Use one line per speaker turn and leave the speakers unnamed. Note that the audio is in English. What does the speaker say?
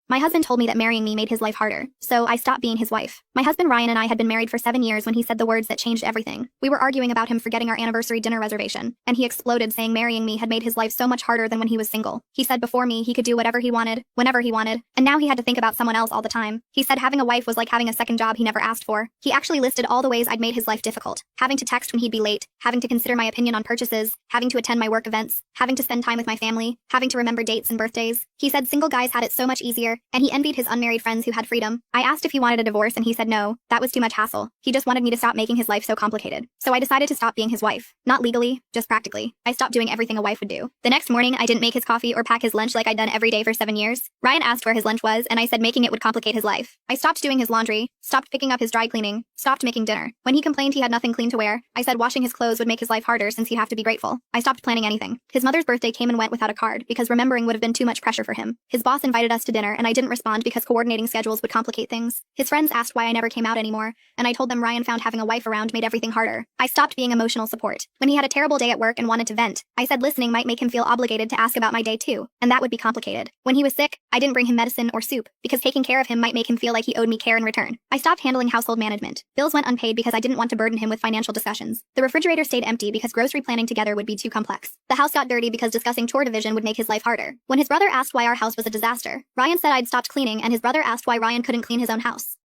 My husband told me that marrying me made his life harder, so I stopped being his wife. My husband Ryan and I had been married for 7 years when he said the words that changed everything. We were arguing about him forgetting our anniversary dinner reservation, and he exploded saying marrying me had made his life so much harder than when he was single. He said before me he could do whatever he wanted, whenever he wanted, and now he had to think about someone else all the time. He said having a wife was like having a second job he never asked for. He actually listed all the ways I'd made his life difficult. Having to text when he'd be late, having to consider my opinion on purchases, having to attend my work events, having to spend time with my family, having to remember dates and birthdays. He said single guys had it so much easier, and he envied his unmarried friends who had freedom. I asked if he wanted a divorce and he said no, that was too much hassle. He just wanted me to stop making his life so complicated. So I decided to stop being his wife. Not legally, just practically. I stopped doing everything a wife would do. The next morning, I didn't make his coffee or pack his lunch like I'd done every day for 7 years. Ryan asked where his lunch was, and I said making it would complicate his life. I stopped doing his laundry, stopped picking up his dry cleaning, stopped making dinner. When he complained he had nothing clean to wear, I said washing his clothes would make his life harder since he'd have to be grateful. I stopped planning anything. His mother's birthday came and went without a card because remembering would have been too much pressure for him. His boss invited us to dinner and I didn't respond because coordinating schedules would complicate things. His friends asked why I never came out anymore, and I told them Ryan found having a wife around made everything harder. I stopped being emotional support. When he had a terrible day at work and wanted to vent, I said listening might make him feel obligated to ask about my day too, and that would be complicated. When he was sick, I didn't bring him medicine or soup because taking care of him might make him feel like he owed me care in return. I stopped handling household management. Bills went unpaid because I didn't want to burden him with financial discussions. The refrigerator stayed empty because grocery planning together would be too complex. The house got dirty because discussing chore division would make his life harder. When his brother asked why our house was a disaster, Ryan said I'd stopped cleaning and his brother asked why Ryan couldn't clean his own house.